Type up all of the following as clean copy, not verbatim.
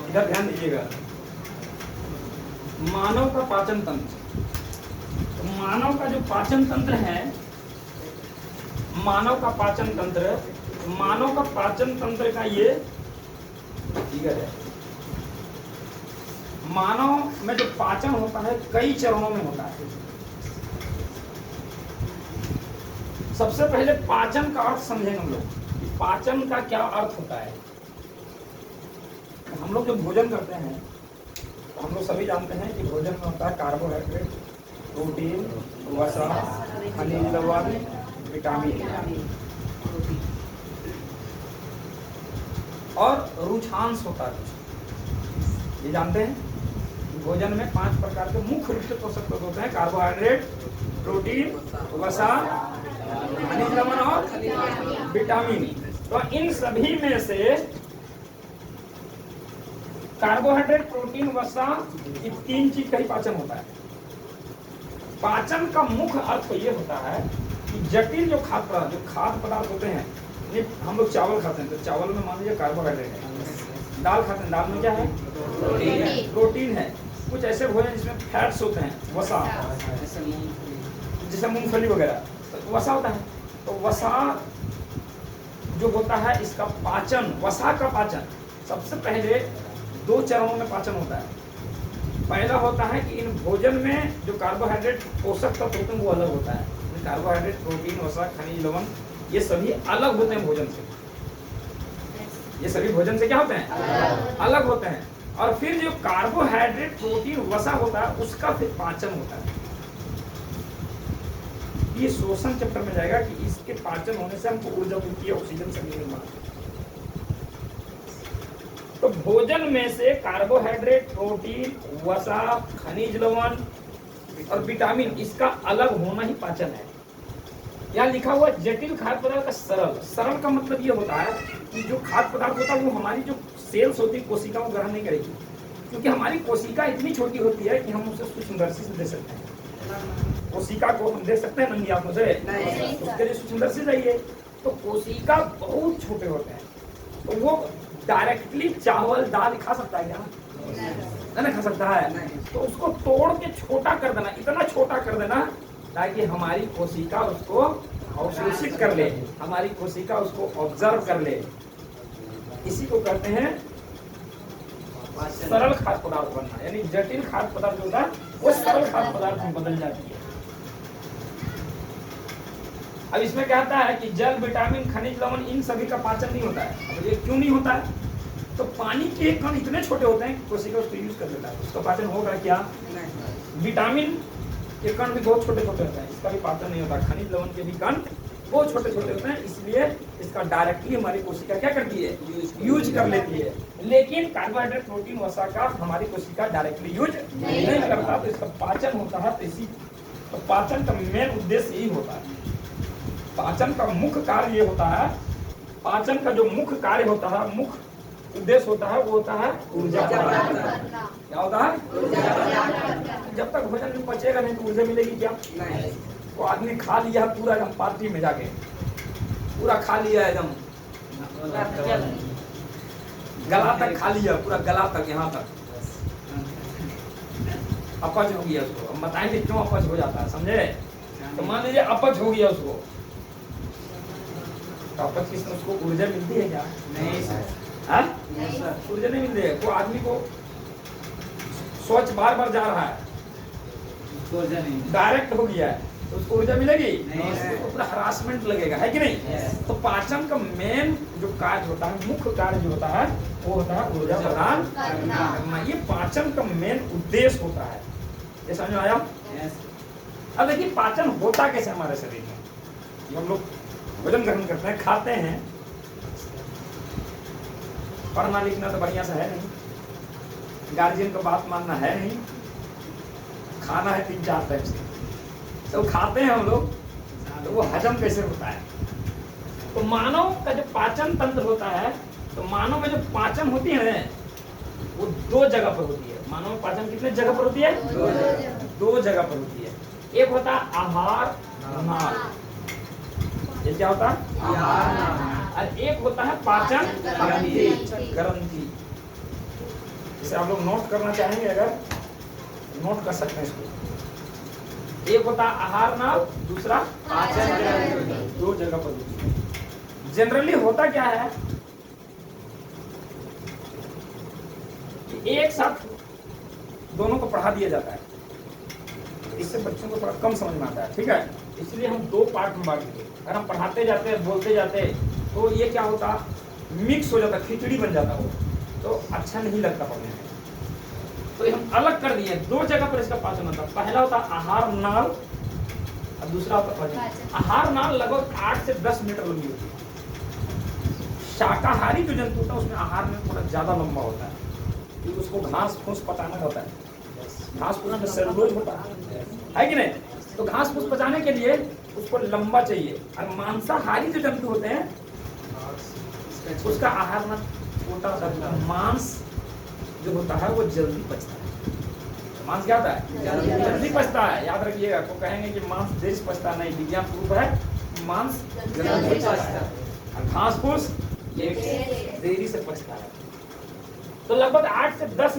इधर ध्यान दीजिएगा, मानव का पाचन तंत्र। तो मानव का जो पाचन तंत्र है, मानव का पाचन तंत्र का ये फिगर है। मानव में जो पाचन होता है कई चरणों में होता है। सबसे पहले पाचन का अर्थ समझेंगे हम लोग। पाचन का क्या अर्थ होता है? हम लोग जब भोजन करते हैं तो हम लोग सभी जानते हैं कि भोजन में होता है कार्बोहाइड्रेट, प्रोटीन, वसा, खनिज लवण, विटामिन और रुचांश होता है कुछ। ये जानते हैं भोजन में 5 प्रकार के मुख्य रूप से पोषक तत्व होते हैं: कार्बोहाइड्रेट, प्रोटीन, वसा, खनिज लवण और विटामिन। तो इन सभी में से कार्बोहाइड्रेट, प्रोटीन, वसा, ये 3 चीज का ही पाचन होता है। पाचन का मुख्य अर्थ ये होता है कि जटिल जो खाद्य पदार्थ होते हैं, हम लोग चावल खाते हैं तो चावल में मान लीजिए कार्बोहाइड्रेट है, दाल खाते हैं, दाल में क्या है? प्रोटीन है। कुछ ऐसे भोजन जिसमें फैट्स होते हैं, वसा, जैसे मूंगफली वगैरह, तो वसा होता है। तो वसा जो होता है, इसका पाचन, वसा का पाचन सबसे पहले 2 चरणों में पाचन होता है। पहला होता है कि इन भोजन में जो कार्बोहाइड्रेट पोषक तत्व होते हैं वो अलग होता है। कार्बोहाइड्रेट, प्रोटीन, वसा, खनिज लवण ये सभी अलग होते हैं भोजन से। ये सभी भोजन से क्या होते हैं? अलग होते हैं। और फिर जो कार्बोहाइड्रेट, प्रोटीन, वसा होता है उसका फिर पाचन होता है। ये श्वसन चक्र में जाएगा कि इसके पाचन होने से हमको ऊर्जा मिलती है, ऑक्सीजन से निर्माण। तो भोजन में से कार्बोहाइड्रेट, प्रोटीन, वसा, खनिज लवण और विटामिन, इसका अलग होना ही पाचन है। यहाँ लिखा हुआ जटिल खाद्य पदार्थ का सरल का मतलब ये होता है कि जो खाद्य पदार्थ होता है वो हमारी जो सेल्स होती है, कोशिका को ग्रहण नहीं करेगी, क्योंकि हमारी कोशिका इतनी छोटी होती है कि हम उसे सूक्ष्मदर्शी से दे सकते हैं। कोशिका को हम देख सकते हैं नंगी आंखों से? उसके लिए सूक्ष्मदर्शी चाहिए। तो कोशिका बहुत छोटे होते हैं, तो वो डायरेक्टली चावल दाल खा सकता है क्या? नहीं खा सकता है। तो उसको तोड़ के छोटा कर देना, इतना छोटा कर देना ताकि हमारी कोशिका उसको अवशोषित कर ले, हमारी कोशिका उसको ऑब्जर्व कर ले। इसी को कहते हैं सरल खाद्य पदार्थ बनना। यानी जटिल खाद्य पदार्थ जो होता है वो सरल खाद्य पदार्थ में बदल जाती है। अब इसमें क्या आता है कि जल, विटामिन, खनिज लवण, इन सभी का पाचन नहीं होता है। अब ये क्यों नहीं होता है? तो पानी के कण इतने छोटे होते हैं कि कोशिका उसको यूज कर लेता है, उसका पाचन होगा क्या? विटामिन के कण भी बहुत छोटे छोटे होते हैं, इसका भी पाचन नहीं होता। खनिज लवण के भी कण बहुत छोटे छोटे होते हैं, इसलिए इसका डायरेक्टली हमारी कोशिका क्या करती है? यूज कर लेती है। लेकिन कार्बोहाइड्रेट, प्रोटीन, वसा का हमारी कोशिका डायरेक्टली यूज नहीं करता, तो इसका पाचन होता है। तो इसी तो पाचन का मेन उद्देश्य यही होता है। पाचन का मुख्य कार्य ये होता है, पाचन का जो मुख्य कार्य होता है, मुख्य उद्देश्य होता है, वो होता है ऊर्जा प्रदान करना। क्या होता है? जब तक भोजन नहीं पचेगा नहीं तो ऊर्जा मिलेगी क्या? नहीं। वो आदमी खा लिया पूरा एकदम पार्टी में जाके, पूरा खा लिया एकदम गला तक खा लिया, पूरा गला तक, यहाँ तक अपच हो गया उसको। हम बताएंगे क्यों अपच हो जाता है, समझे? तो मान लीजिए अपच हो गया उसको, तो अपच किसने उसको ऊर्जा मिलती है क्या? नहीं सर। ऊर्जा नहीं मिल रही है। वो आदमी को सोच बार बार जा रहा है, ऊर्जा नहीं, डायरेक्ट हो गया है, तो उसको ऊर्जा मिलेगी? तो पूरा हरासमेंट लगेगा, है कि नहीं? तो पाचन का मेन जो कार्य होता है, मुख्य कार्य जो होता है, वो होता है ऊर्जा प्रदान करना। ये पाचन का मेन उद्देश्य होता है। ये समझ में आया? अब देखिए पाचन होता कैसे हमारे शरीर में। हम लोग भोजन ग्रहण करते हैं, खाते हैं, पढ़ना लिखना तो बढ़िया से है नहीं, गार्जियन का बात मानना है नहीं, खाना है 3-4 टाइम से, तो खाते हैं हम लोग, तो वो हजम कैसे होता है? तो मानव का जो पाचन तंत्र होता है, तो मानव में जो पाचन होती है ना, वो 2 जगह पर होती है। मानव में पाचन कितने जगह पर होती है? 2 जगह पर होती है। एक होता है आहार नाल, ये क्या होता है? आहार नाल। और एक होता है पाचन ग्रंथि। इसे आप लोग नोट करना चाहेंगे, अगर नोट कर सकते हैं इसको। एक होता है आहार नाल, दूसरा पाचन ग्रंथि। दो जगह पर जनरली होता क्या है कि एक साथ दोनों को पढ़ा दिया जाता है, इससे बच्चों को थोड़ा कम समझ में आता है, ठीक है। इसलिए हम दो पार्ट में बांट देंगे। अगर हम पढ़ाते जाते हैं, बोलते जाते हैं, तो ये क्या होता, मिक्स हो जाता, खिचड़ी बन जाता वो, तो अच्छा नहीं लगता पढ़ने में। तो ये हम अलग कर दिए, दो जगह पर इसका पाचन होता है। पहला होता आहार नाल और दूसरा होता पाचन। आहार नाल लगभग 8 से 10 मीटर लंबी होती है। शाकाहारी जो जंतु होता है उसमें आहार में थोड़ा ज्यादा लंबा होता है, क्योंकि उसको घास फूस पचाना होता है। घास फूस में सेलुलोज होता है कि नहीं, तो घास फूस पचाने के लिए उसको लंबा चाहिए। और मांसाहारी जो जंतु होते हैं उसका आहार ना छोटा होता है। मांस जो होता है वो जल्दी पचता है। मांस क्या होता है, जल्दी पचता है। याद रखिएगा, तो कहेंगे कि मांस देर से पचता नहीं, विज्ञान प्रूफ है मांस जल्दी पचता है, घास फूस देरी से पचता है। तो लगभग 8 से 10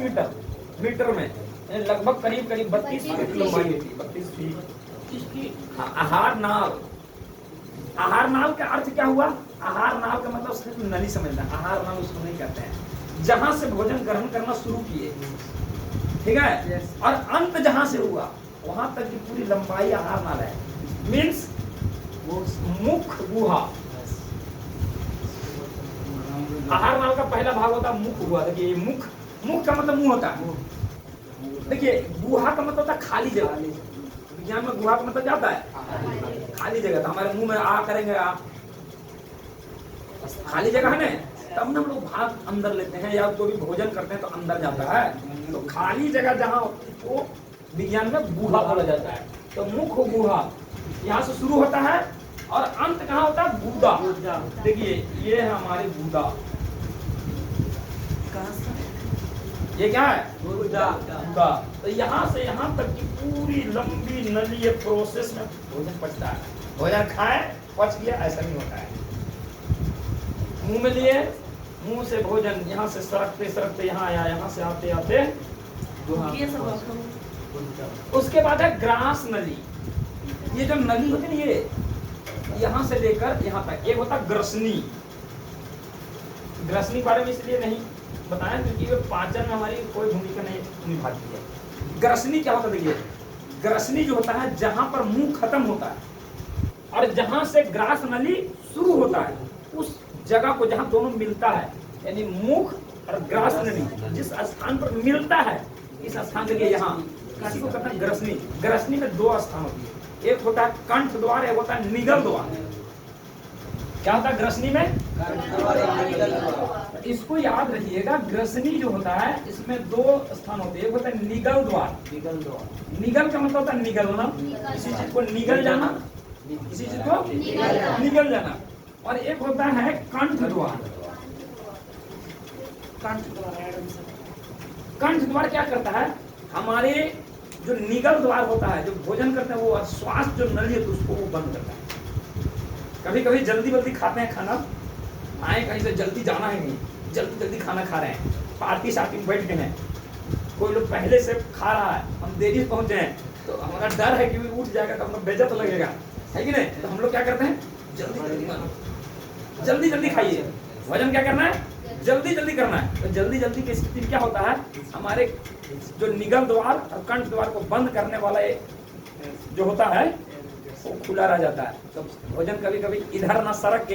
मीटर में लगभग करीब 32 फीट लंबाई होती है, 32 फीट इसकी आहार नाल। आहार नाल का अर्थ क्या हुआ, आहार नाल का मतलब सिर्फ नली समझना। आहार नाल उसको नहीं कहते हैं जहां से भोजन ग्रहण करना शुरू किए, ठीक है, और अंत जहां से हुआ वहां तक की पूरी लंबाई आहार नाल है। मीन्स मुख गुहा। आहार नाल का पहला भाग होता है मुख गुहा। देखिए मुख, मुख का मतलब मुंह होता है। देखिए गुहा का मतलब होता है खाली जगह। विज्ञान में गुहा का मतलब क्या होता है, खाली जगह। तो हमारे मुंह में आ करेंगे, आ खाली जगह है ना, तब ना हम लोग भाग अंदर लेते हैं या कोई भी भोजन करते हैं तो अंदर जाता है। तो खाली जगह जहाँ वो विज्ञान में गुहा बोला जाता है। तो मुख गुहा यहाँ से शुरू होता है और अंत कहाँ होता है, गुदा। देखिए ये है हमारी गुदा, ये क्या है, गुदा। तो यहाँ से यहाँ तक की पूरी लंबी नली प्रोसेस में भोजन पचता है। भोजन खाए पच गया, ऐसा नहीं होता है। मुंह में लिए, मुंह से भोजन यहाँ से सरकते सरकते यहाँ आया, यहाँ से आते आते उसके बाद है ग्रास नली। ये जो नली होती है ये यहाँ से लेकर यहाँ तक, एक होता ग्रसनी। ग्रसनी बारे में इसलिए नहीं बताया क्योंकि वो पाचन में हमारी कोई भूमिका नहीं निभाती है। ग्रसनी क्या होता है, देखिए ग्रसनी जो होता है जहां पर मुंह खत्म होता है और जहां से ग्रास नली शुरू होता है, उस जगह को जहां दोनों मिलता है, यानी मुख और ग्रास नली जिस स्थान पर मिलता है, इस स्थान के लिए यहाँ इसी को कहते हैं ग्रसनी। ग्रसनी में दो स्थान होती है, एक होता है कंठ द्वार, एक होता है निगल द्वार। क्या होता है ग्रसनी में, इसको याद रखिएगा। ग्रसनी जो होता है इसमें दो स्थान होते हैं, एक होता है निगल द्वार। निगल का मतलब होता है निगलना, किसी चीज को निगल जाना, किसी चीज को निगल जाना। और एक होता है कंठ द्वार। कंठ द्वार क्या करता है, हमारे जो निगल द्वार होता है, जो भोजन करते हैं वो श्वास जो नली है तो उसको वो बंद करता है। कभी कभी जल्दी जल्दी खाते हैं खाना, आए कहीं से जल्दी जाना है, नहीं जल्दी जल्दी खाना खा रहे हैं, पार्टी शार्टी में बैठ गए हैं, कोई लोग पहले से खा रहा है, हम देरी से पहुंचे हैं, तो हमारा डर है कि वो उठ जाएगा तो हम लोग बेइज्जत लगेगा, है कि नहीं। तो हम लोग क्या करते हैं, जल्दी जल्दी खाइए। भोजन क्या करना है, जल्दी जल्दी करना है। तो जल्दी जल्दी की स्थिति क्या होता है, हमारे जो निगल द्वार और कंठ द्वार को बंद करने वाला जो होता है वो खुला रह जाता है। तो भोजन कभी कभी इधर ना सरक के,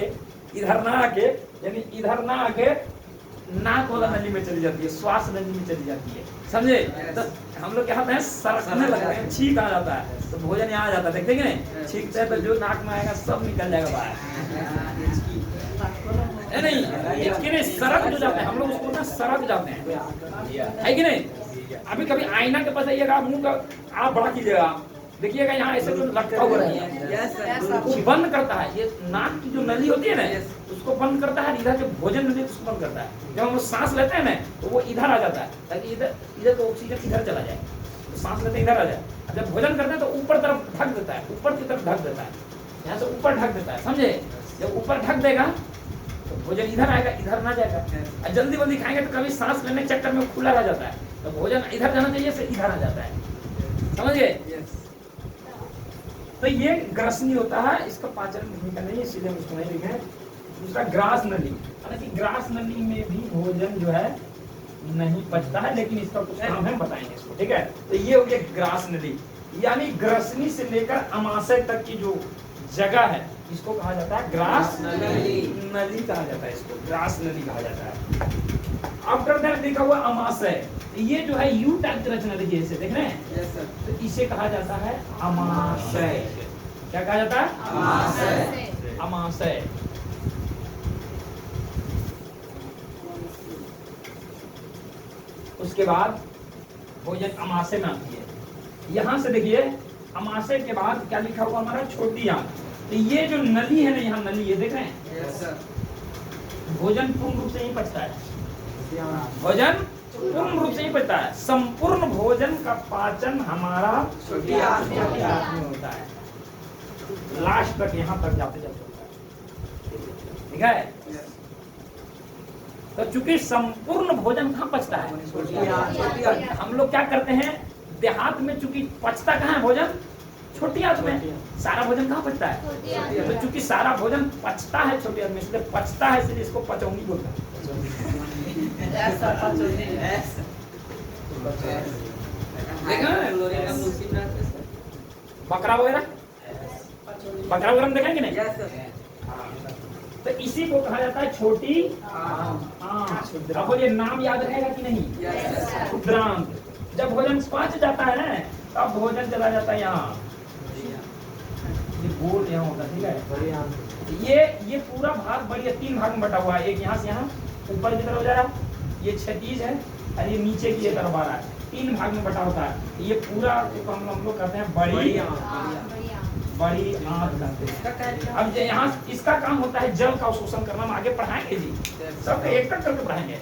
इधर ना आके, यानी इधर ना आके नाक वाला नली में चली जाती है, श्वास नली में चली जाती है, समझे। तो हम लोग क्या होते हैं, सरकने लगते हैं, छींक आ जाता है, तो भोजन यहाँ आ जाता है। देखते हैं नहीं, छींकते हैं तो जो नाक में आएगा सब निकल जाएगा बाहर। नहीं सरक जो जाते हैं हम लोग उसको ना सरक जाते हैं, है कि नहीं। अभी कभी आईना के पास आइएगा, मुंह का आप बड़ा कीजिएगा, देखिएगा यहाँ ऐसे जो लटका हुआ है वो बंद करता है। ये नाक की जो नली होती है ना उसको बंद करता है, इधर जो भोजन नली उसको बंद करता है। जब हम सांस लेते हैं ना तो वो इधर आ जाता है, ताकि इधर तो ऑक्सीजन इधर चला जाए, तो सांस लेते इधर आ जाए। जब भोजन करते हैं तो ऊपर तरफ ढक देता है, ऊपर की तरफ ढक देता है, यहाँ से ऊपर ढक देता है, समझे। जब ऊपर ढक देगा तो भोजन इधर आएगा, इधर ना जाएगा। और जल्दी जल्दी खाएंगे तो कभी सांस लेने के चक्कर में खुला रह जाता है, तो भोजन इधर जाना चाहिए से इधर आ जाता है, समझ गए? तो ये ग्रसनी होता है, इसका पाचन भूमिका नहीं है, इसीलिए हम उसको नहीं लिखे। दूसरा ग्रास नली, हालांकि ग्रास नली में भी भोजन जो है नहीं पचता है, लेकिन इसका कुछ काम है, बताएंगे इसको, ठीक है? तो ये हो गया ग्रास नली, यानी ग्रसनी से लेकर अमाशय तक की जो जगह है इसको कहा जाता है ग्रास नली कहा जाता है, इसको ग्रास नली कहा जाता है। आफ्टर दैट देखा हुआ अमाशय, ये जो है यू टाइप की रचना देखिए, इसे देख रहे हैं? Yes sir. तो इसे कहा जाता है अमाशय। क्या कहा जाता है? अमाशय। अमाशय। उसके बाद भोजन अमाशय में आती है। यहां से देखिए अमाशय के बाद क्या लिखा हुआ हमारा? छोटी आंत। तो ये जो नली है ना, यहाँ नली, ये देख रहे हैं? Yes sir. भोजन पूर्ण रूप से नहीं पचता है, भोजन पूर्ण रूप से नहीं पचता है। संपूर्ण भोजन का पाचन हमारा छोटी आंत में होता है, लास्ट तक यहाँ तक जाते जाते होता है, ठीक है? तो चूंकि संपूर्ण भोजन कहाँ पचता है? छोटी आंत। हम लोग क्या करते हैं देहात में, चूंकि पचता कहाँ है भोजन? छोटी आंत में। सारा भोजन कहाँ पचता है? तो चूंकि सारा भोजन पचता है छोटी आंत में, इसलिए पचता है, इसलिए इसको पचौनी बोलते हैं। बकरा वगैरह, बकरा वगैरह देखेंगे नहीं? Yes sir. तो इसी को कहा जाता है छोटी आंत। अब बोलिए नाम याद रहेगा कि नहीं? क्षुद्रांत। जब भोजन पच जाता है ना, तब भोजन चला जाता है यहाँ, ये गोल यहाँ होता है, ठीक है? ये पूरा भाग बड़ी 3 भाग में बटा हुआ है। एक यहाँ से यहाँ ऊपर की तरफ जा रहा है, ये क्षैतिज है, और ये नीचे की तरफ आ रहा है। 3 भाग में बटा होता है। ये पूरा हम लोग कहते हैं बड़ी आंत कहते हैं। अब यहाँ इसका काम होता है जल का शोषण करना। हम आगे पढ़ाएंगे जी, सबको एक एक करके पढ़ाएंगे,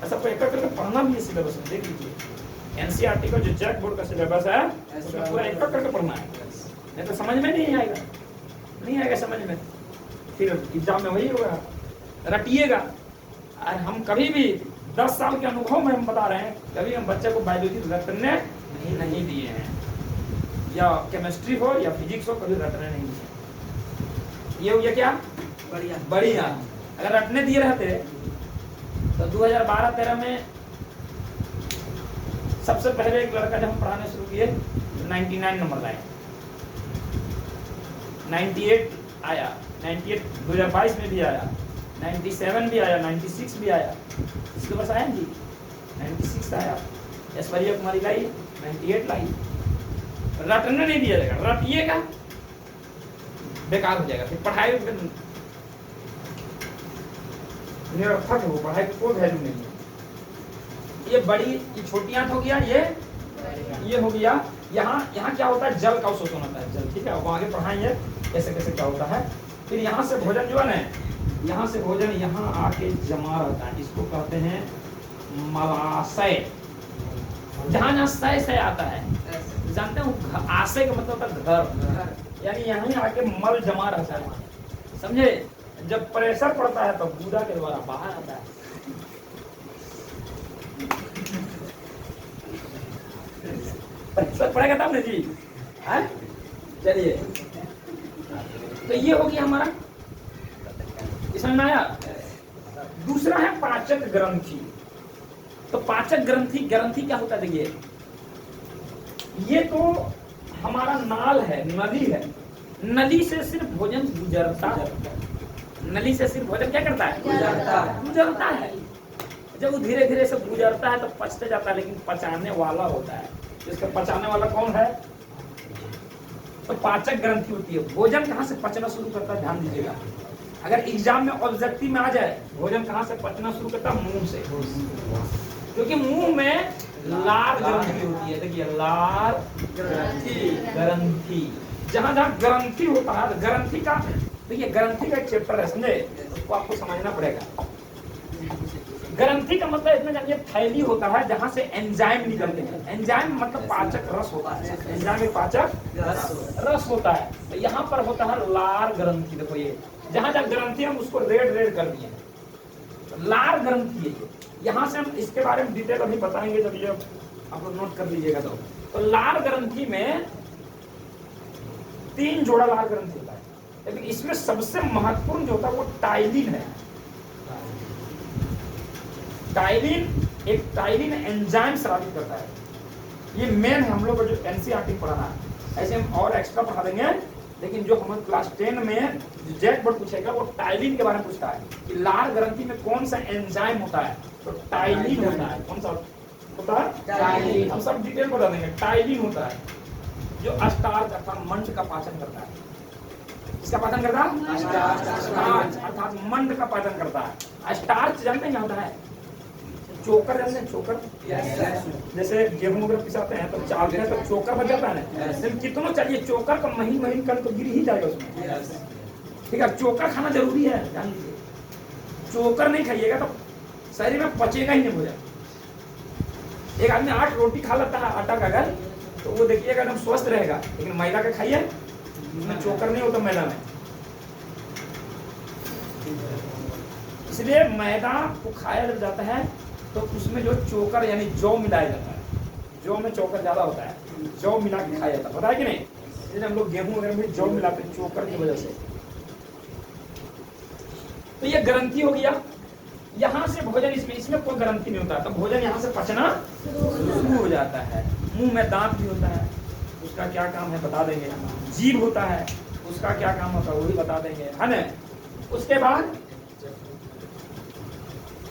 सबको एक एक करके पढ़ना भी है सिलेबस में। देख लीजिए एनसीईआरटी का जो जैक बोर्ड का सिलेबस है उसमें पूरा एक एक करके पढ़ना है, नहीं तो समझ में नहीं आएगा, नहीं आएगा समझ में, फिर एग्जाम में वही होगा, रटिएगा। और हम कभी भी 10 साल के अनुभव में हम बता रहे हैं, कभी हम बच्चे को बायोलॉजी रटने नहीं दिए हैं, या केमिस्ट्री हो या फिजिक्स हो, कभी रटने नहीं दिए। ये हो गया क्या? बढ़िया। अगर रटने दिए रहते तो 2012-13 में सबसे पहले एक लड़का जब हम पढ़ाने शुरू किए 99 नंबर लाए, 98 आया, 98 2022 में भी आया, 97 भी आया, 96 भी आया। इसके पास आया जी 96 आया। ऐश्वर्या कुमारी लाई 98 लाई। रटने नहीं दिया जाएगा, रटिएगा बेकार हो जाएगा, फिर पढ़ाई निरर्थक है, वो पढ़ाई की कोई वैल्यू नहीं है। ये बड़ी, ये छोटी आंत हो गया, ये हो गया। यहाँ क्या होता है? जल का शोषण होता है, जल, ठीक है? वो आगे पढ़ाएंगे कैसे कैसे क्या होता है। फिर यहाँ से भोजन जो है ना, यहाँ से भोजन यहाँ आके जमा रहता है, इसको कहते हैं मलाशय। जहाँ जहाँ सय आता है, जानते हो आशय का मतलब होता है घर, यानी यहाँ आके मल जमा रहता है, समझे? जब प्रेशर पड़ता है तो गुदा के द्वारा बाहर आता है। प्रेशर पड़ेगा तब ना जी, है? चलिए, तो ये हो गया हमारा, समझ में आया? दूसरा है पाचक ग्रंथि। तो पाचक ग्रंथि क्या होता है? देखिए, ये तो हमारा नाल है, नली है, नली से सिर्फ भोजन गुजरता है, नली से सिर्फ भोजन क्या करता है? गुजरता है। जब वो धीरे धीरे से गुजरता है तो पचते जाता है, लेकिन पचाने वाला होता है। इसका पचाने वाला कौन है? तो पाचक ग्रंथि होती है। भोजन कहाँ से पचना शुरू करता है? ध्यान दीजिएगा, अगर एग्जाम में ऑब्जेक्टिव में आ जाए, भोजन कहाँ से पचना शुरू करता है? मुंह से, क्योंकि मुंह में लार ग्रंथि होती है। देखिए, लार ग्रंथि, जहां जहां ग्रंथि होता है, ग्रंथि का, देखिए ग्रंथि का एक चैप्टर है, समझे? उसको आपको समझना पड़ेगा। ग्रंथि का मतलब इसमें जानिए थैली होता है जहां से एंजाइम निकलते हैं। एंजाइम मतलब पाचक रस होता है, एंजाइम एक पाचक रस होता है। तो यहाँ पर होता है लार ग्रंथि। देखो ये जहां जहां ग्रंथि हम उसको रेड कर दिए, लार ग्रंथि है ये। यहाँ से हम इसके बारे में डिटेल अभी बताएंगे जब ये आप लोग नोट कर लीजिएगा। तो लार ग्रंथि में 3 जोड़ा लार ग्रंथि होता है, लेकिन इसमें सबसे महत्वपूर्ण जो होता है वो टाइलिन है। टाइलिन एक टाइलिन एंजाइम स्रावित करता है। ये मेन हम लोग को जो एनसीईआरटी पढ़ाना है, ऐसे हम और एक्स्ट्रा पढ़ा देंगे, लेकिन जो हम क्लास 10 में जो जैक बोर्ड पूछेगा वो टाइलिन के बारे में पूछता है कि लार ग्रंथि में कौन सा एंजाइम होता है, तो टाइलिन होता है। कौन सा होता है? टाइलिन। हम सब डिटेल बता देंगे। टाइलिन होता है जो स्टार्च अर्थात मंड का पाचन करता है। इसका पाचन करता है स्टार्च अर्थात मंड का पाचन करता है। स्टार्च जानते हैं क्या होता है? चोकर जानते हैं? चोकर जैसे गेहूं अगर पिसाते हैं तो चावल में तो चोकर बच जाता है ना, लेकिन कितना चाहिए चोकर का महीन महीन कण तो गिर ही जाएगा उसमें। ठीक है, चोकर खाना जरूरी है, जान लीजिए। चोकर नहीं खाइएगा तो शरीर में पचेगा ही नहीं भोजन। एक आदमी 8 रोटी खा लेता है आटा का, अगर तो वो देखिएगा एकदम स्वस्थ रहेगा, लेकिन मैदा का खाइए उसमें चोकर नहीं होता मैदा में। इसलिए मैदा को खाया जब जाता है तो उसमें जो चोकर यानी जौ मिलाया जाता है। जौ में चोकर ज्यादा होता है, जौ मिला के खाया जाता है, पता है कि नहीं? इसलिए हम लोग गेहूं वगैरह में जौ मिलाते हैं चोकर की वजह से। तो ये ग्रंथि हो गया। यहाँ से भोजन इसमें कोई ग्रंथि नहीं होता, तो भोजन यहाँ से पचना शुरू हो जाता है। मुंह में दांत भी होता है, उसका क्या काम है बता देंगे। जीभ होता है, उसका क्या काम होता है वो भी बता देंगे, है ना। उसके बाद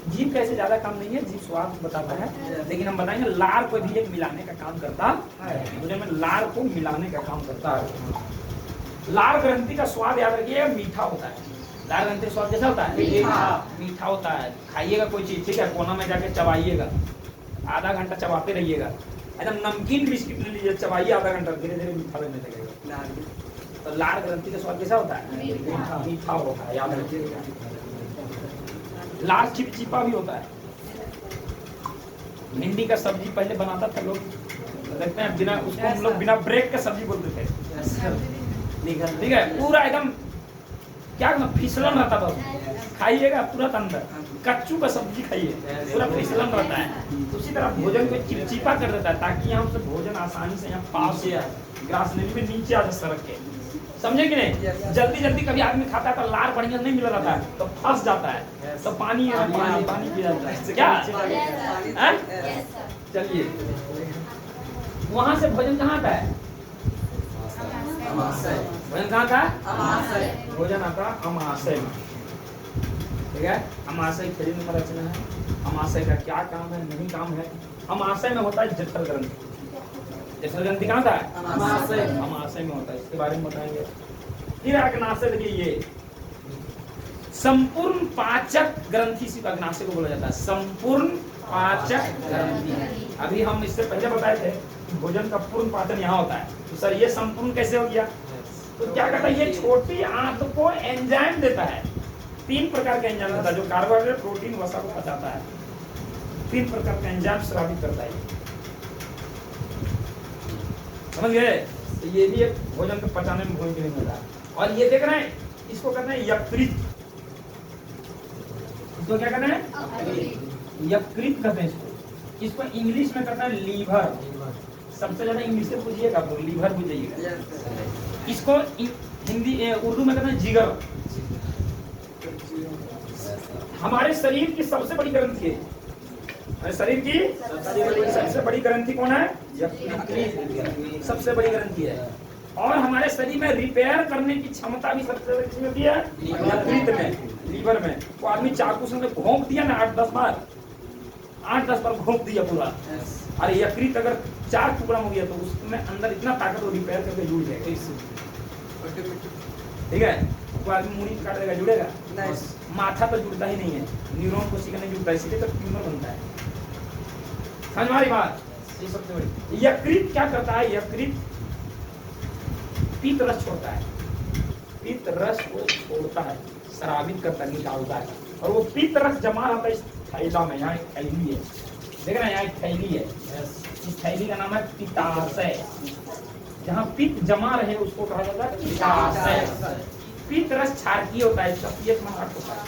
जीभ कैसे ज्यादा काम नहीं है, जीभ स्वाद बताता है, लेकिन हम बताएंगे लार को भी एक मिलाने का काम करता है। भोजन में लार को मिलाने का काम करता है। लार ग्रंथि का स्वाद याद रखिए मीठा होता है। लार ग्रंथि का स्वाद कैसा होता है? मीठा होता है। खाइएगा कोई चीज, ठीक है, कोना में जाके चबाइएगा, आधा घंटा चबाते रहिएगा। एकदम नमकीन बिस्किट ले लीजिए, चबाइए आधा घंटा, धीरे धीरे मीठा लगने लगेगा। तो लार ग्रंथि का स्वाद कैसा होता है? मीठा होता है, याद रखिएगा। लार चिपचिपा भी होता है। भिंडी का सब्जी पहले बनाता था लोग, देखते हैं बिना उसको हम लोग बिना ब्रेक के सब्जी बोलते थे, ठीक है, पूरा एकदम क्या फिसलन रहता था। खाइएगा पूरा अंदर, कच्चू का सब्जी खाइए पूरा फिसलन रहता है। उसी तरह भोजन को चिपचिपा कर देता है ताकि यहाँ से भोजन आसानी से यहाँ पास से ग्रास नली में नीचे आ जाए सड़क के, समझे कि नहीं? जल्दी जल्दी कभी आदमी खाता है तो लार बढ़िया नहीं मिल रहा है तो फंस जाता है, तो पानी पानी पी जाता है क्या? चलिए, वहां से भोजन कहाँ का है? भोजन कहाँ का? भोजन आता अमाशय में, ठीक है। अमाशय खड़ी में रचना है। अमाशय का क्या काम है, नहीं काम है? अमाशय में होता है जठर ग्रंथि। जठर ग्रंथि कहाँ था? अमाशय में होता है, इसके बारे में बताएंगे। फिर अग्नाशय, देखिए ये संपूर्ण पाचक ग्रंथि से अग्नाशय को बोला जाता है, संपूर्ण पाचक ग्रंथि। अभी हम इससे पहले बताए थे कि भोजन का पूर्ण पाचन यहाँ होता है, तो सर ये संपूर्ण कैसे हो गया? तो क्या कहता है, ये छोटी आंत को एंजाइम देता है। 3 प्रकार के एंजाइम देता है जो कार्बोहाइड्रेट, प्रोटीन, वसा को पचाता है। 3 प्रकार के एंजाइम स्रावित करता है, समझ गए? तो ये भी एक भोजन को पचाने में भूमिका निभाता है। और ये देख रहे हैं, इसको कहते हैं यकृत। इसको क्या कहते हैं? यकृत कहते हैं इसको। इसको इंग्लिश में कहते हैं लीवर। सबसे ज्यादा इंग्लिश से पूछिएगा आप लोग, लीवर पूछिएगा। इसको हिंदी उर्दू में कहते हैं जिगर। हमारे शरीर की सबसे बड़ी ग्रंथि है, हमारे शरीर की सबसे बड़ी ग्रंथि कौन है? यकृत सबसे बड़ी ग्रंथि है। और हमारे शरीर में रिपेयर करने की क्षमता भी सबसे अच्छी होती है यकृत में, लीवर में। वो आदमी चाकू से घोंप दिया ना 8-10 बार, 8-10 बार घोंप दिया पूरा, अरे यकृत अगर 4 टुकड़ा हो गया तो उसमें अंदर इतना ताकत वो रिपेयर करके जुड़ जाएगा, ठीक है। वो आदमी मुड़ी काट देगा, जुड़ेगा? माथा तो जुड़ता ही नहीं है, न्यूरॉन कोशिका नहीं जुड़ता, इसीलिए तो ट्यूमर बनता है। समझ में आ रही बात? ये सबसे बड़ी। यकृत क्या करता है? यकृत पित्त रस छोड़ता है, पित्त रस को छोड़ता है, स्रावित करता है, निकालता है। और वो पित्त रस जमा रहता है इस थैला में, यहाँ एक थैली है, देख रहे हैं, यहाँ एक थैली है। इस थैली का नाम है पित्ताशय। जहाँ पित्त जमा रहे उसको कहा जाता है पित्ताशय। पित्त रस क्षारकीय होता है, इसका पीएच में 8 होता है,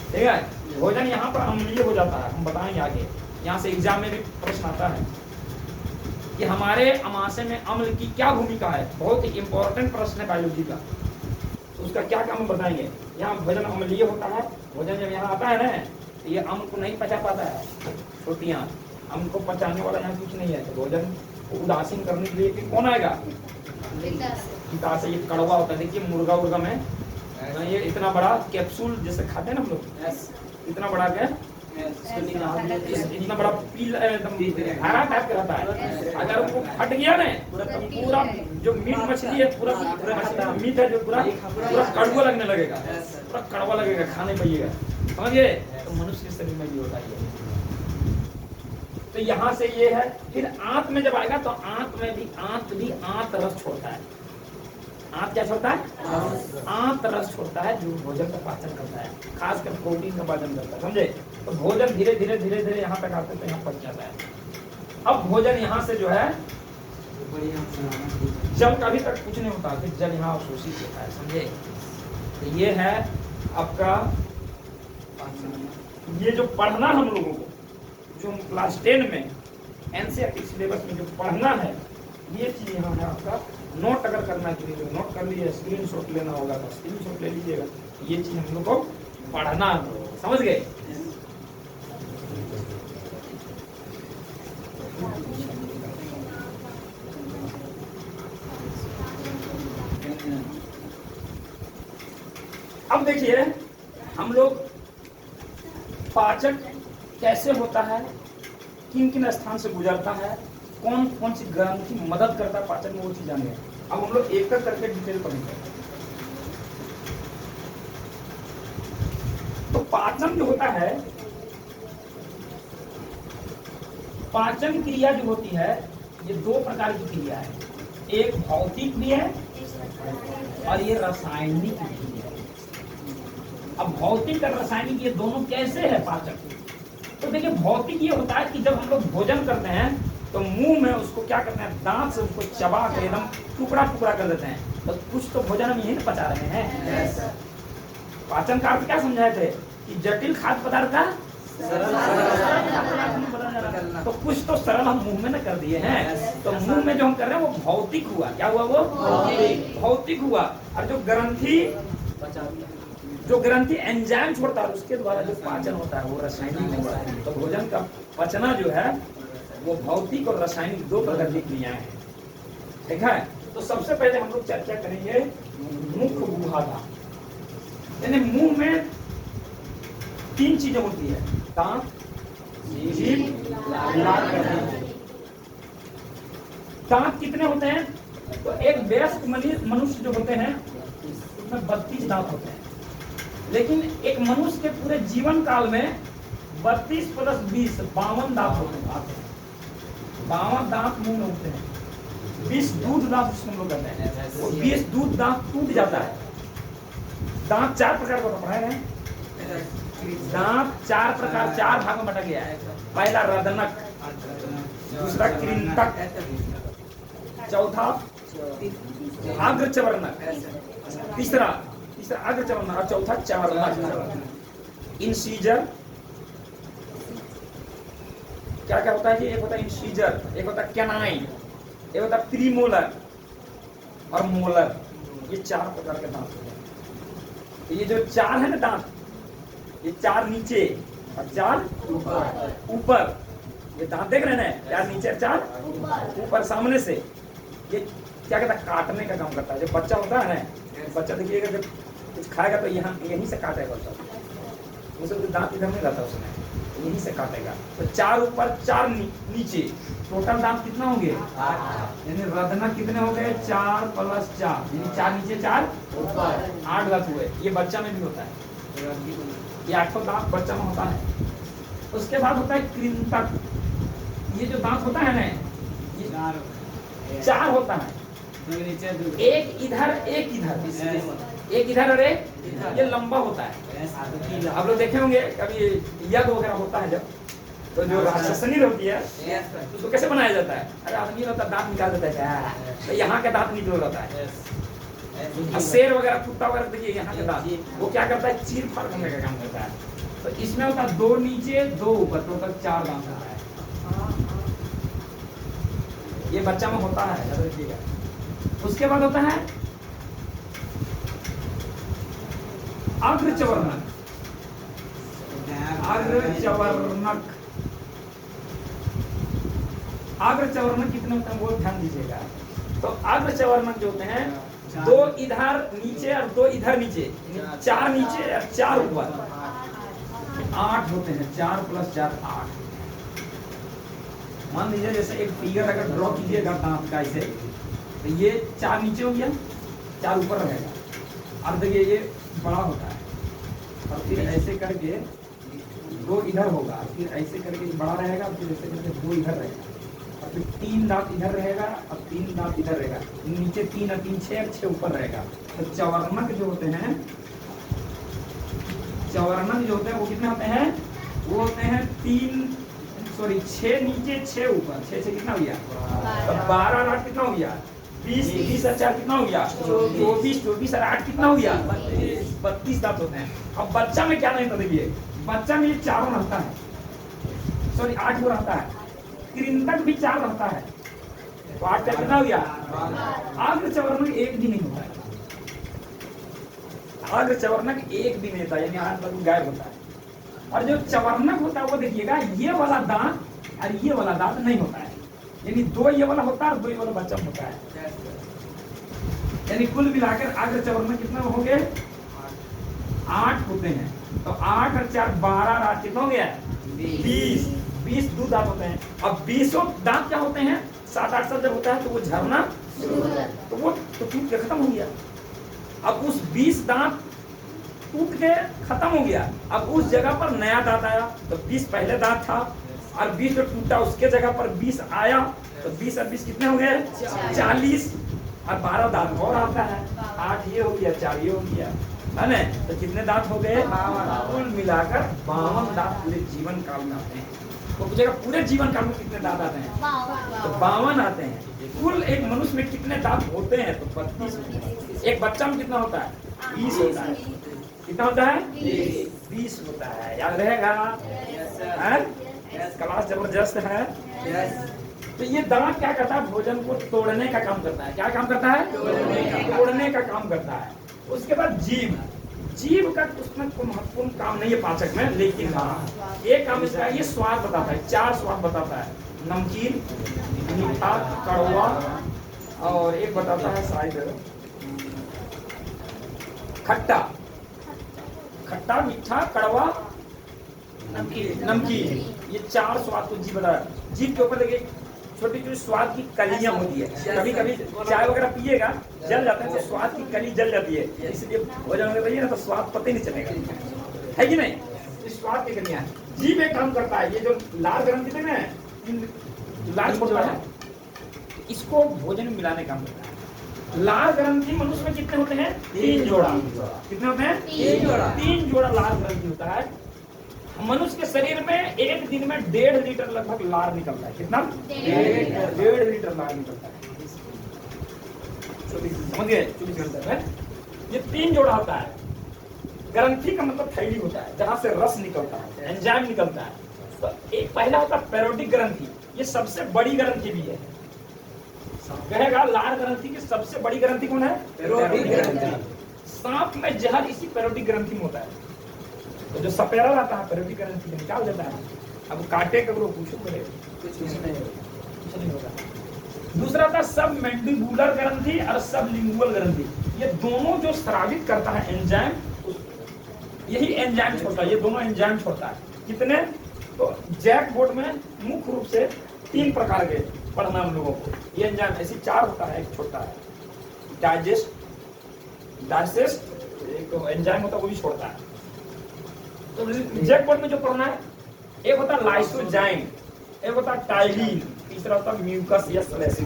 ठीक है। भोजन यहाँ पर अम्लीय हो जाता है, हम बताएंगे आगे। यहाँ से एग्जाम में भी प्रश्न आता है कि हमारे अमाशय में अम्ल की क्या भूमिका है। बहुत ही इंपॉर्टेंट प्रश्न है बायोलॉजी का, तो उसका क्या काम बताएंगे। यहाँ भोजन अम्लीय होता है, भोजन जब यहाँ आता है ना तो ये अम्ल को नहीं पचा पाता है, छोटियाँ अम्ल को पचाने वाला यहाँ कुछ नहीं है। तो भोजन को उदासीन करने के लिए फिर कौन आएगा, पिता से। ये कड़वा होता है, देखिए मुर्गा उर्गा में ये इतना बड़ा कैप्सूल जैसे खाते हैं ना हम लोग, इतना बड़ा क्या इतना बड़ा पील एकदम हरा टाइप का रहता है। अगर वो फट गया ना तो पूरा जो मीट मछली है पूरा मीट है जो पूरा कड़वा लगने लगेगा, पूरा कड़वा लगेगा, खाने पाइएगा, समझिए। तो मनुष्य के शरीर में भी होता है। तो यहाँ से ये है। फिर आंत में जब आएगा तो आंत भी आंत रस छोड़ता है। आंत क्या छोड़ता है, आंत रस छोड़ता है, जो भोजन का पाचन करता है, खासकर प्रोटीन का पाचन करता है, समझे। तो भोजन धीरे धीरे धीरे धीरे यहाँ तक आते तो यहाँ पच जाता है। अब भोजन यहाँ से जो है जल का भी तक कुछ नहीं होता, फिर जल यहाँ अवशोषित होता है, समझे। तो ये है आपका, ये जो पढ़ना हम लोगों को, जो क्लास 10 में एनसीईआरटी सिलेबस में जो पढ़ना है, ये चीज यहाँ है आपका। नोट अगर करना है तो नोट कर लीजिए, स्क्रीनशॉट लेना होगा तो स्क्रीनशॉट ले लीजिएगा। ये चीज हम लोग को पढ़ना है, समझ गए। अब देखिए हम लोग पाचन कैसे होता है, किन किन स्थान से गुजरता है, कौन कौन सी ग्रंथि मदद करता है पाचन में, वो चीज जानेंगे। अब हम लोग एक करके डिटेल पढ़ेंगे। तो पाचन जो होता है, पाचन क्रिया जो होती है ये दो प्रकार की क्रिया है। एक भौतिक भी है और ये रासायनिक भी है। अब भौतिक और रासायनिक ये दोनों कैसे है पाचन। तो देखिए भौतिक ये होता है कि जब हम लोग भोजन करते हैं तो मुंह में उसको क्या करते हैं, दांत से उसको चबा कर एकदम टुकड़ा टुकड़ा कर देते हैं। तो कुछ तो भोजन हम यही पचा रहे हैं। पाचन का अर्थ क्या समझाए थे कि जटिल खाद्य पदार्थ का तो कुछ तो सरल हम मुंह में न कर दिए हैं। तो मुंह में जो हम कर रहे हैं वो भौतिक हुआ। क्या हुआ, वो भौतिक हुआ। और जो ग्रंथि एंजाइम छोड़ता है उसके द्वारा जो पाचन होता है वो रासायनिक होता है। तो भोजन का पचना जो है वो भौतिक और रासायनिक दो प्रकार की क्रियाएं हैं, ठीक है। तो सबसे पहले हम लोग चर्चा करेंगे मुख गुहादा, यानी मुंह में तीन चीजें होती है, दांत, जीभ, लार। दांत कितने होते हैं, तो एक वयस्क मनुष्य जो होते हैं उसमें 32 दांत होते हैं। लेकिन एक मनुष्य के पूरे जीवन काल में 32 + 20 52 दांत होते हैं। 52 दांत मुंह में होते हैं। 20 दूध दांत उसको हम लोग कहते हैं। वो 20 दूध दांत टूट जाता है। दांत 4 प्रकार का पढ़ा है। दांत 4 प्रकार, 4 भाग में बटा गया है। पहला रदनक, दूसरा कृंतक, चौथा अग्रचवर्णक, तीसरा अग्रचवर्णक और चौथा चवर्णक। इंसीजर क्या क्या होता है जी, एक होता है इंसीजर, एक होता है कैनाइन, एक होता है प्रीमोलर और मोलर। ये 4 प्रकार के दांत होते हैं। तो ये जो 4 है ना दांत, ये 4 नीचे और 4 ऊपर। ये दांत देख रहे हैं, 4 नीचे और 4 ऊपर सामने से। ये क्या कहता है, काटने का काम करता है। जब बच्चा होता है ना, बच्चा देखिएगा जब कुछ खाएगा तो यहाँ यहीं से काटेगा बच्चा, उसमें दांत इधर नहीं रहता, उसमें यहीं से काटेगा। तो 4 ऊपर 4 नीचे, टोटल दांत कितना होंगे, यानी रदनक कितने हो गए, 4 + 4, यानी 4 नीचे 4 ऊपर, 8 दांत हुए। ये बच्चा में भी होता है, ये 8 दांत बच्चा में होता है। उसके बाद होता है कृंतक। ये जो दांत होता है ना, ये 4 होता है, एक इधर एक इधर और एक, ये लंबा होता है। आप लोग देखे होंगे कभी यज्ञ वगैरह होता है जब, तो जो राक्षसनी होती है तो उसको कैसे बनाया जाता है, अरे आदमी होता है दांत निकाल देता है, तो यहाँ का दांत निकल जाता है। शेर वगैरह कुत्ता वगैरह देखिए यहाँ के दांत, वो क्या करता है, चीर फाड़ करने का काम करता है। तो इसमें होता है 2 नीचे 2 ऊपर, टोटल 4 दांत होता है। ये बच्चा में होता है, याद रखिएगा। उसके बाद होता है अग्रचवर्णक। अग्रचवर्णक अग्रचवर्णक कितने होते हैं वो ध्यान दीजिएगा। तो अग्रचवर्णक जो होते हैं 2 इधर नीचे और 2 इधर नीचे, 4 नीचे और 4 ऊपर, 8 होते हैं। 4 + 4 8। मान लीजिए जैसे एक फिगर अगर ड्रॉ कीजिएगा दांत का ऐसे, तो ये 4 नीचे हो गया, 4 ऊपर रहेगा। और देखिए ये बड़ा होता है, और फिर ऐसे करके 2 इधर होगा, फिर ऐसे करके बड़ा रहेगा, फिर ऐसे करके 2 इधर रहेगा, और फिर 3 दांत इधर रहेगा और 3 दांत इधर रहेगा। नीचे 3 और 3 6 और 6 ऊपर रहेगा। तो चवर्णक जो होते हैं, चवर्णक जो होते हैं वो कितने होते हैं? वो होते हैं 6 नीचे 6 ऊपर। 6 से कितना हो गया? 12 और 8 कितना हो गया? 20। 20 और 4 कितना हो गया? 24। 24 और 8 कितना हो गया? 32 दांत होते हैं। अब बच्चा में क्या नहीं था, देखिए बच्चा में ये 4 रहता है, 8 को रहता है। कृंतक भी 4 रहता है, तो 8 का कितना हो गया? अग्रचवर्णक 1 भी नहीं होता है। अग्रचवर्णक 1 भी नहीं होता, यानी 8 तक गायब होता है। और जो चवर्णक होता है वो देखिएगा, ये वाला दांत और ये वाला दांत नहीं होता है, यानी 2 ये वाला होता है और 2 ये वाला बच्चा होता है। यानी कुल मिलाकर अग्रचवर्णक कितना हो गए? 8 होते हैं। तो 8 और 4 12 और 8 कितना हो गया? 20। 20 2 दांत होते हैं। अब 20 दांत क्या होते हैं? 7-8 साल जब होता है तो वो झरना, तो वो तो टूट के खत्म हो गया। अब उस 20 दांत टूट के खत्म हो गया, अब उस जगह पर नया दांत आया। तो 20 पहले दांत था, और 20 जो टूटा उसके जगह पर 20 आया, तो 20 और 20 कितने हो गए? 40। और 12 दांत और आता है। 8 ये हो गया, 4 ये हो गया, है ना? तो कितने दांत हो गए? 52। कुल मिलाकर 52 दांत पूरे जीवन काल में आते हैं। तो पूछेगा पूरे जीवन काल में कितने दांत आते हैं? तो 52 आते हैं। कुल एक मनुष्य में कितने दांत होते हैं? तो 32। एक बच्चा में कितना होता है? 20 होता है। कितना होता है? 20 होता है। याद रहेगा? क्लास जबरदस्त है। तो ये दांत क्या करता है? भोजन को तोड़ने का काम करता है। क्या काम करता है? तोड़ने का काम करता है। उसके बाद जीभ। जीभ का उसमें कोई महत्वपूर्ण काम नहीं है पाचक में, लेकिन हाँ एक काम इसका, ये स्वाद बताता है। 4 स्वाद बताता है, नमकीन, मीठा, कड़वा, और एक बताता है शायद खट्टा। खट्टा, मीठा, कड़वा, नमकीन, ये 4 स्वाद को जीभ बताता है। जीभ के ऊपर देखिए छोटी छोटी स्वाद की कलियां होती है। कभी कभी चाय वगैरह पिएगा, जल जाता है, तो स्वाद की कली जल जाती है, इसलिए भोजन वगैरह रहिए ना तो स्वाद पता ही नहीं चलेगा, है कि नहीं? इस स्वाद की कलियां जीभ एक काम करता है। ये जो लाल ग्रंथि थे ना, लाल छोटा है, इसको भोजन में मिलाने का काम करता है। लाल ग्रंथि मनुष्य में कितने होते हैं? 3 जोड़ा। कितने होते हैं? 3 जोड़ा लाल ग्रंथि होता है। मनुष्य के शरीर में एक दिन में 1.5 लीटर लगभग लार निकलता है। कितना? 1.5 लीटर लार निकलता है। समझ गए? 24 घंटे में ये 3 जोड़ा होता है। ग्रंथि का मतलब थैली होता है, जहां से रस निकलता है, एंजाइम निकलता है। तो एक पहला होता है पैरोटिक ग्रंथि, ये सबसे बड़ी ग्रंथि भी है। कहेगा लार ग्रंथि की सबसे बड़ी ग्रंथि कौन है? पैरोटिक ग्रंथि। सांप में जहर इसी पैरोटिक ग्रंथि में होता है। तो जो सपेरा रहता है पैरोटिक ग्रंथि से निकाल देता है। अब काटे करो पूछो करे कुछ नहीं होगा। दूसरा था सब मैंडिबुलर ग्रंथि और सब लिंगुअल ग्रंथि। ये दोनों जो स्रावित करता है एंजाइम, यही एंजाइम छोड़ता है। ये दोनों एंजाइम छोड़ता है। कितने? तो जैक बोर्ड में मुख्य रूप से 3 प्रकार के पढ़ना हम लोगों को। ये एंजाइम ऐसी 4 होता है, एक छोटा है डाइजेस्ट, एक तो एंजाइम होता है वो भी छोड़ता है। तो जैक बोर्ड में जो पढ़ना है, एक होता है लाइसोजाइम, एक होता है टाइलिन, तीसरा होता है म्यूकस या स्लेसिस।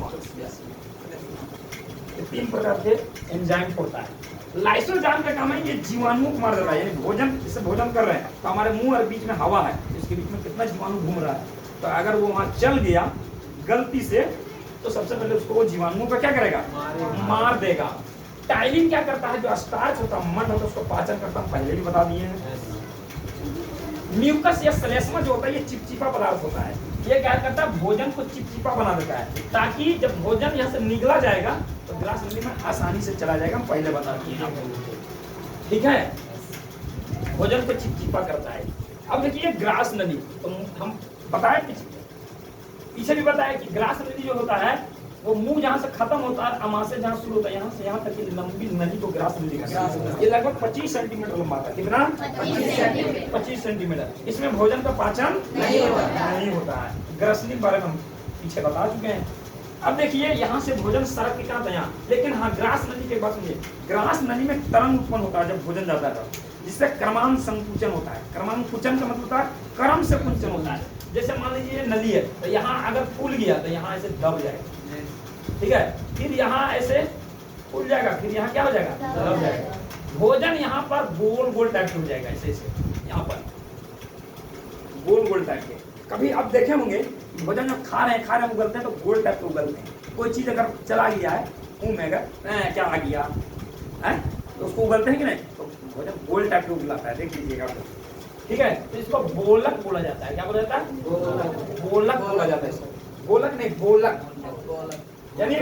ये 3 प्रकार के एंजाइम होता है। लाइसोजाइम का काम है ये जीवाणुओं को मार देता है। यानी भोजन, जैसे भोजन कर रहे हैं तो हमारे मुंह और बीच में हवा है, इसके बीच में कितना जीवाणु घूम रहा है, तो अगर वो वहां चल गया गलती से, तो सबसे पहले उसको वो जीवाणुओं का क्या करेगा? मार देगा। टाइलिन क्या करता है? जो स्टार्च होता है, मड होता है, उसको पाचन करता है, पहले भी बता दिए हैं। म्यूकस या श्लेष्मा जो होता है ये चिपचिपा पदार्थ होता है। ये क्या करता है, भोजन को चिपचिपा बना देता है, ताकि जब भोजन यहाँ से निगला जाएगा तो ग्रास नली में आसानी से चला जाएगा। हम पहले बता दिए आपको, ठीक है, भोजन को चिपचिपा करता है। अब देखिए ग्रास नली, तो हम बताए पीछे भी बताया कि ग्रास नली जो होता है वो मुंह जहाँ से खत्म होता है, अमाशय जहाँ शुरू होता है, यहाँ से यहाँ तक की लंबी नली को ग्रास नली कहते हैं। ये लगभग 25 सेंटीमीटर लंबा था। कितना? 25 सेंटीमीटर। इसमें भोजन का पाचन नहीं होता है। ग्रासनी के बारे में हम पीछे बता चुके हैं। अब देखिए यहाँ से भोजन सड़क के क्या था यहाँ, लेकिन हाँ ग्रास नली के बाद सुनिए, ग्रास नली में तरंग उत्पन्न होता है जब भोजन जाता है, जिससे क्रमान संकुचन होता है। क्रमान कुचन का मतलब होता है क्रम से कुंचन होता है। जैसे मान लीजिए नली है, तो यहाँ अगर फूल गया तो यहाँ ऐसे दब जाएगा, ठीक है, फिर यहाँ ऐसे फूल जाएगा, फिर यहाँ क्या हो जाएगा, दब जाएगा। भोजन यहाँ पर गोल गोल टाइप हो जाएगा, ऐसे ऐसे यहाँ पर गोल गोल टाइप के। कभी आप देखे होंगे भोजन जब खा रहे हैं उगलते हैं तो गोल टाइप के उगलते हैं। कोई चीज अगर चला गया है मुंह में, अगर क्या आ गया है तो उसको उगलते हैं कि नहीं, तो भोजन गोल टाइप के उगलाता है, देख लीजिएगा, ठीक है। तो इसको बोलक बोला जाता है। क्या बोला जाता है? बोलक बोला जाता है इसको। गोलक नहीं, बोलक, यानी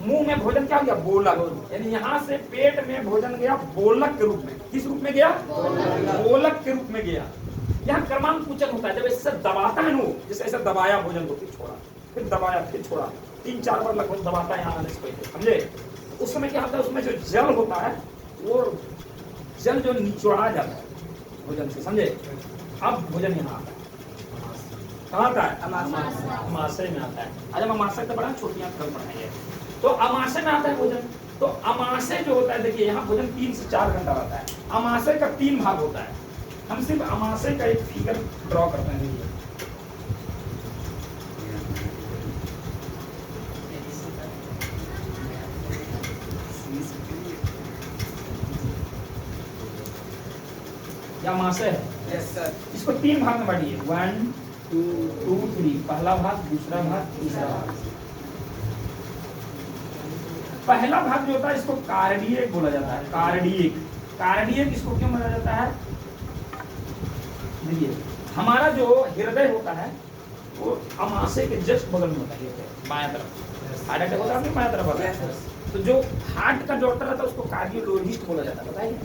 मुंह में भोजन क्या हो गया, बोलक, यानी यहाँ से पेट में भोजन गया बोलक के रूप में। किस रूप में गया? बोलक के रूप में गया। यहाँ क्रमांक कुचन होता है, जब इससे दबाता है नो, जैसे ऐसे दबाया भोजन को, फिर छोड़ा, फिर दबाया, फिर छोड़ा, 3-4 बार लगभग दबाता है यहाँ आने से पहले, समझे। उस समय क्या होता है, उसमें जो जल होता है वो जल जो निचोड़ा जाता है भोजन से, समझे। अब भोजन यहाँ आता है, कहाँ आता है? अमाशय में आता है। आज हम अमाशय तक पढ़ा, छोटियाँ कल पढ़ाएंगे। तो अमाशय में आता है भोजन। तो अमाशय जो होता है, देखिए यहाँ भोजन 3 से 4 घंटा रहता है। अमाशय का 3 भाग होता है। हम सिर्फ अमाशय का एक फिगर ड्रॉ करते हैं। या अमाशय है, यस सर। इसको 3 भाग में बांटिए, 1 2 3। पहला भाग, दूसरा भाग, तीसरा भाग। पहला भाग जो होता है इसको कार्डियक बोला जाता है। कार्डियक इसको क्यों बोला जाता है? देखिए हमारा जो हृदय होता है वो अमाशय के जस्ट बगल में होता है, बाएं तरफ। हार्ट अटैक होता है बाएं तरफ होता है। तो जो हार्ट का डॉक्टर रहता है उसको कार्डियोलॉजिस्ट बोला जाता है, बताइए,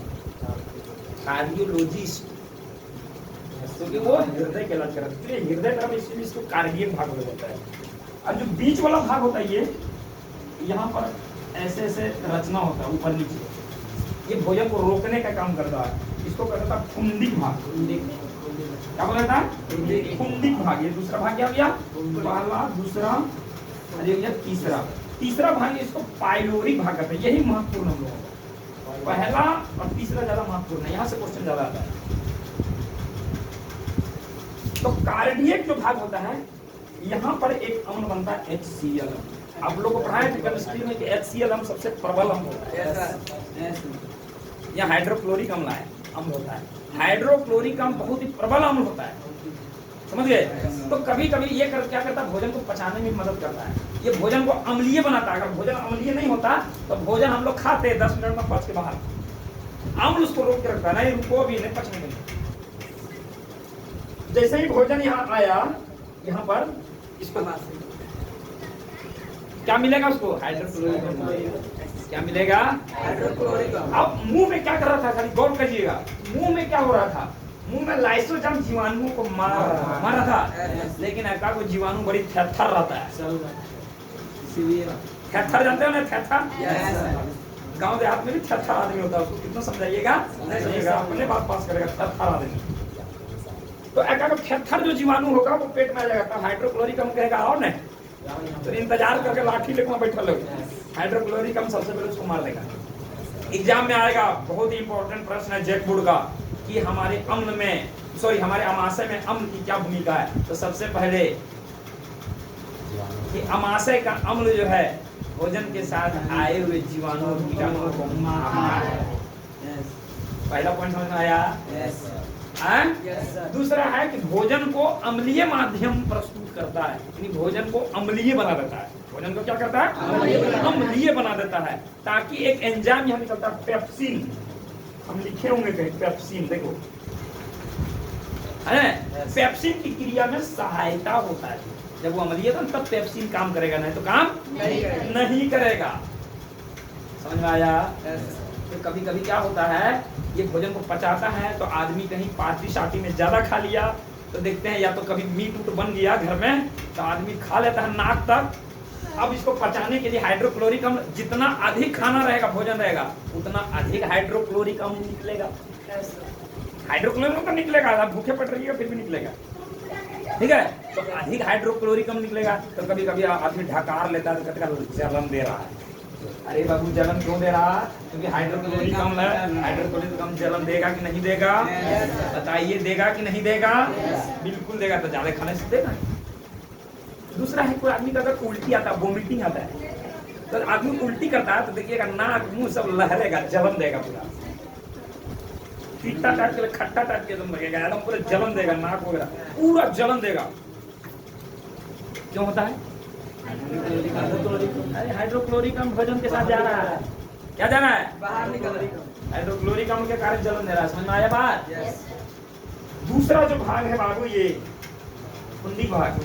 कार्डियोलॉजिस्ट, क्योंकि वो हृदय के इलाज करता है, हृदय तरफ, इसलिए इसको कार्डियक भाग बोला जाता है। अब जो बीच वाला भाग होता है ये यहाँ पर ऐसे ऐसे रचना होता है ऊपर नीचे, ये भोजन को रोकने का काम करता है। इसको कहता है कुंडिक भाग। क्या बोला था? कुंडिक भाग। ये दूसरा भाग क्या हो गया? पहला, दूसरा, तीसरा भाग इसको पाइलोरिक भाग कहते हैं। यही महत्वपूर्ण हम लोगों का, पहला और तीसरा ज्यादा महत्वपूर्ण है, यहाँ से क्वेश्चन ज्यादा आता है। तो कार्डियक जो भाग होता है यहाँ पर एक अम्ल बनता है HCl। आप लोगों को पढ़ाया था केमिस्ट्री में कि HCl अम्ल सबसे प्रबल अम्ल होता है। यहाँ हाइड्रोक्लोरिक अम्ल होता है। हाइड्रोक्लोरिक अम्ल बहुत ही प्रबल अम्ल होता है, समझ गए। तो कभी कभी ये क्या करता है, भोजन को पचाने में मदद करता है। ये भोजन को अम्लीय बनाता है। अगर भोजन अम्लीय नहीं होता तो भोजन हम लोग खाते हैं 10 मिनट में पच के बाहर, अम्ल उसको रोक के रखता है, नहीं रुको भी नहीं पचने के लिए। जैसे ही भोजन यहाँ आया, यहाँ पर इसको क्या मिलेगा, उसको हाइड्रोक्लोरिक अम्ल। क्या मिलेगा? हाइड्रोक्लोरिक अम्ल। अब मुंह में क्या कर रहा था, खाली गौर करिएगा, मुंह में क्या हो रहा था, मुंह में लाइसोजाइम जीवाणुओं को मार रहा था, लेकिन ऐसा कोई जीवाणु बड़ी थेथर रहता है। थेथर जानते हो ना, थेथर? गांव देहात में भी थेथर आदमी होता है, उसको कितना समझाइएगा, अपने बात पास करेगा थेथर आदमी। तो ऐसा थेथर जो जीवाणु होगा वो पेट में आ जाएगा। हाइड्रोक्लोरिक अम्ल कहेगा आओ ना, तो इंतजार करके लाठी लेकर बैठा लोग, हाइड्रोक्लोरिक अम्ल सबसे पहले उसको मार देगा। एग्जाम में आएगा, बहुत ही इंपॉर्टेंट प्रश्न है जेक बोर्ड का, कि हमारे अम्ल में, सॉरी हमारे अमाशय में अम्ल की क्या भूमिका है। तो सबसे पहले कि अमाशय का अम्ल जो है भोजन के साथ आए हुए जीवाणु कीटाणुओं को मारता है। पहला पॉइंट समझ में आया? दूसरा है कि भोजन को अम्लीय माध्यम प्रस्तुत करता है, यानी भोजन को अम्लीय बना देता है। भोजन को क्या करता है? अम्लीय बना देता है, ताकि एक एंजाइम यहाँ निकलता है पेप्सिन। हम लिखे होंगे कहीं पेप्सिन, देखो है। पेप्सिन की क्रिया में सहायता होता है। जब वो अम्लीय था तब पेप्सिन काम करेगा, नहीं तो काम नहीं करेगा। समझ में आया? तो कभी कभी क्या होता है, ये भोजन को पचाता है तो आदमी कहीं पार्टी शार्टी में ज्यादा खा लिया तो देखते हैं, या तो कभी मीट उट बन गया घर में तो आदमी खा लेता है नाक तक। अब इसको पचाने के लिए हाइड्रोक्लोरिक अम्ल, जितना अधिक खाना रहेगा भोजन रहेगा उतना अधिक हाइड्रोक्लोरिक अम्ल निकलेगा। हाइड्रोक्लोरिक अम्ल तो निकलेगा, आप भूखे पड़ रही है फिर भी निकलेगा, ठीक है। तो अधिक हाइड्रोक्लोरिक अम्ल निकलेगा तो कभी कभी आदमी ढकार लेता है तो कहता जलन दे रहा है। अरे बाबू जलन क्यों दे रहा? क्योंकि हाइड्रोक्लोरिक अम्ल है। हाइड्रोक्लोरिक अम्ल जलन देगा कि नहीं देगा? बताइए, देगा कि नहीं देगा? बिल्कुल देगा। तो ज्यादा खाने से देगा। दूसरा है, कोई आदमी का अगर उल्टी आता है, वोमिटिंग आता है, तो आदमी उल्टी करता है तो देखिएगा नाक मुंह सब लहरेगा, जलन देगा पूरा, तीखा टाइप के खट्टा टाइप के एकदम लगेगा, एकदम पूरा जलन देगा, नाक वगैरह पूरा जलन देगा। क्यों होता है? अरे हाइड्रोक्लोरिक अम्ल भोजन के साथ जा रहा है। क्या जा रहा है? बाहर निकल रही है। हाइड्रोक्लोरिक अम्ल के कारण जलन दे रहा है। समझ में आया बात? दूसरा जो भाग है बाबू, ये कुंडी भाग,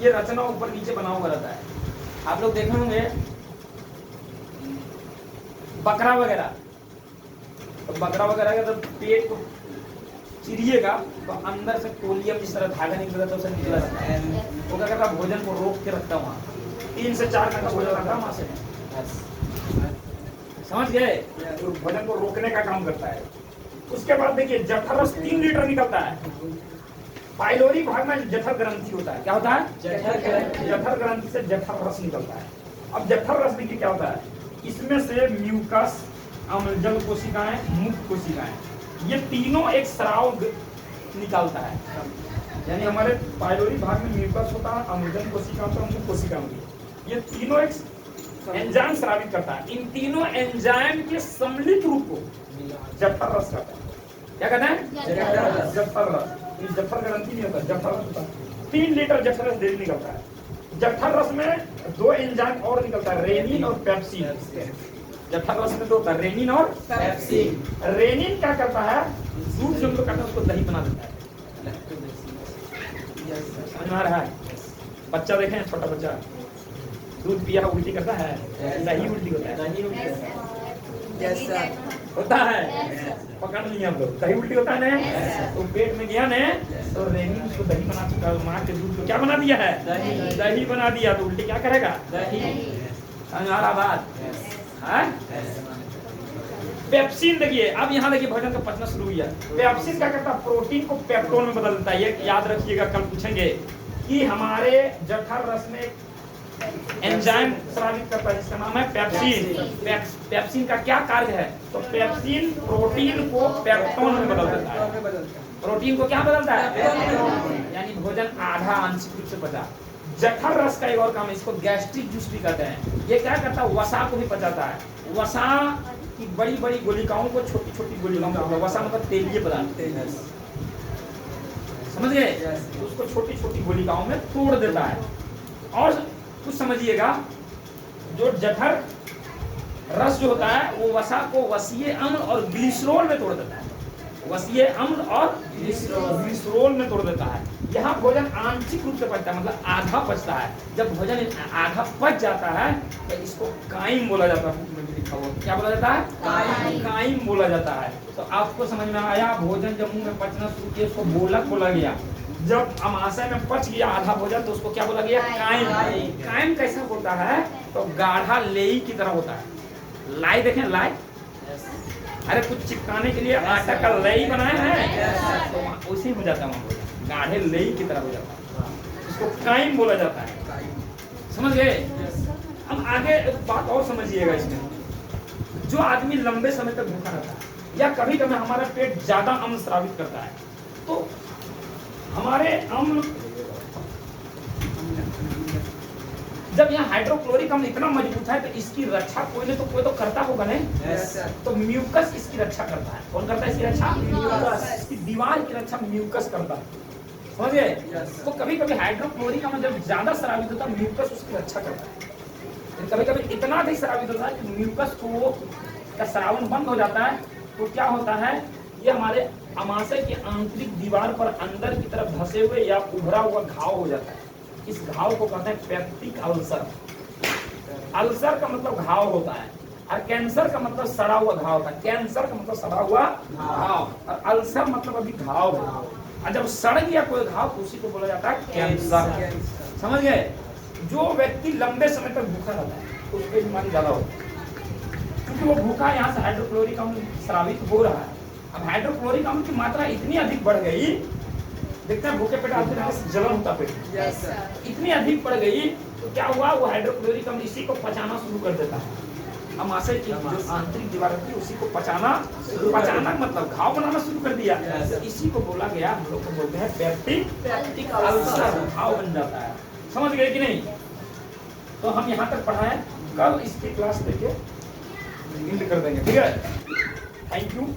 ये रचना ऊपर नीचे बना हुआ रहता है। आप लोग देखे होंगे बकरा वगैरह, तो बकरा वगैरह का जब पेट को चिरिएगा तो अंदर से कोलियम जिस तरह धागा निकला तो उसे निकला रहता है। वो क्या करता है, भोजन को रोक के रखता वहाँ, 3 से 4 घंटा भोजन रखता है वहाँ से। समझ गए? तो भोजन को रोकने का काम करता है। उसके बाद देखिए जठर रस 3 लीटर निकलता है। पाइलोरी भाग में जठर ग्रंथि होता है। क्या होता है? जठर ग्रंथि से जठर रस निकलता है। अब जठर रस देखिए क्या होता है, इसमें से म्यूकस, अम्लजल कोशिकाएं, मुक्त कोशिकाएं, ये तीनों एक स्राव निकालता है। यानी हमारे पाइलोरी भाग में म्यूकस होता है, अम्लजल कोशिका होता है, मुक्त कोशिका होती है। ये तीनों एक एंजाइम स्रावित करता है। इन तीनों एंजाइम के सम्मिलित रूप को जठर रस कहता है। क्या कहते हैं? जठर रस। ये जठर ग्रंथि नहीं होता, जठर रस होता है। 3 लीटर जठर रस डेली निकलता है। जठर रस में 2 एंजाइम और निकलता है, रेनिन और पेप्सिन। जठर रस में 2 होता है, रेनिन और पेप्सिन। रेनिन क्या करता है, दूध जो हम लोग करते हैं उसको दही बना देता है। समझ में आ रहा है? बच्चा देखें, छोटा बच्चा दूध पिया उल्टी करता है, दही उल्टी होता है, होता है। पकड़ लिया हम लोग, दही उल्टी होता है ना, तो पेट में गया ना तो रेनिन उसको दही बना चुका है, माँ के दूध को क्या बना दिया है? दही बना दिया। तो उल्टी क्या करेगा? दही। समझ आ रहा बात? पेप्सिन देखिए, अब यहाँ देखिए भोजन का पचना शुरू हुआ। पेप्सिन क्या करता है, प्रोटीन को पेप्टोन में बदल देता है। ये याद रखिएगा, कल पूछेंगे कि हमारे जठर रस में एंजाइम स्रावित करता है जिसका नाम है पेप्सिन। पेप्सिन का क्या कार्य है? तो पेप्सिन प्रोटीन को पेप्टोन में बदल देता है। प्रोटीन को क्या बदलता है? यानी भोजन आधा आंशिक रूप से पचा। जठर रस का एक और काम है, इसको गैस्ट्रिक जूस भी कहते हैं। ये क्या करता है, वसा को भी पचाता है। वसा की बड़ी बड़ी गोलिकाओं को छोटी छोटी गोलिकाओं में, वसा मतलब तेलीय पदार्थ, समझ गए? उसको छोटी छोटी गोलिकाओं में तोड़ देता है। और कुछ समझिएगा, जो जठर रस जो होता है वो वसा को वसीय अम्ल और ग्लिसरॉल में तोड़ देता है। वसीय अम्ल और ग्लिसरॉल में तोड़ देता है। यहाँ भोजन आंशिक रूप से पचता है, मतलब आधा पचता है। जब भोजन आधा पच जाता है तो इसको काइम बोला जाता है। क्या बोला जाता है? काइम बोला जाता है। तो आपको समझ में आया, भोजन जब मुंह में पचना शुरू किया उसको बोलक बोला गया। जब अमाशय में पच गया आधा भोजन तो उसको क्या बोला गया? काइम। काइम कैसा होता है? तो गाढ़ा लेई की तरह होता है। लाई देखें, लाई, अरे कुछ चिपकाने के लिए आटा का लेई बनाया है, तो उसी हो जाता है वहाँ भोजन, गाढ़े लेई की तरह हो जाता है। इसको काइम बोला जाता है। समझ गए? अब आगे एक बात और समझिएगा, इसमें जो आदमी लंबे समय तक भूखा रहता है या कभी कभी हमारा पेट ज्यादा अम्ल स्रावित करता है, तो हमारे अम्ल जब यहाँ हाइड्रोक्लोरिक अम्ल इतना मजबूत है तो इसकी रक्षा कोई तो करता होगा नहीं। तो म्यूकस इसकी रक्षा करता है। कौन करता है इसकी रक्षा? म्यूकस। इसकी दीवार की रक्षा म्यूकस करता है। समझ गए? तो कभी कभी हाइड्रोक्लोरिक अम्ल जब ज्यादा स्रावित होता है म्यूकस उसकी रक्षा करता है। कभी कभी इतना अधिक स्रावित होता है कि म्यूकस को का स्रावन बंद हो जाता है। तो क्या होता है, ये हमारे आमाशय की आंतरिक दीवार पर अंदर की तरफ धंसे हुए या उभरा हुआ घाव हो जाता है। इस घाव को कहते हैं पेप्टिक अल्सर। अल्सर का मतलब घाव होता है, और कैंसर का मतलब सड़ा हुआ घाव होता है। कैंसर का मतलब सड़ा हुआ घाव, और अल्सर मतलब अभी घाव है। और जब सड़ गया कोई घाव तो उसी को बोला जाता है कैंसर। समझ गए? जो व्यक्ति लंबे समय तक भूखा रहता है तो उसकी बीमारी ज्यादा होती है, क्योंकि वो भूखा यहाँ से हाइड्रोक्लोरिक अम्ल स्रावित हो रहा है। अब हाइड्रोक्लोरिक अम्ल की मात्रा इतनी अधिक बढ़ गई, देखते हैं भूखे पेट आते रहने जलन होता पेट, इतनी अधिक बढ़ गई तो क्या हुआ, वो हाइड्रोक्लोरिक अम्ल इसी को पचाना शुरू कर देता है। आमाशय की जो आंतरिक दीवार होती है उसी को पचाना मतलब घाव बनाना शुरू कर दिया। इसी को बोला गया, हम लोग को बोलते हैं पेप्टिक अल्सर, घाव बन जाता है। समझ गए कि नहीं? तो हम यहाँ तक पढ़ाएं, कल इसकी क्लास लेके एंड कर देंगे, ठीक है? Thank you.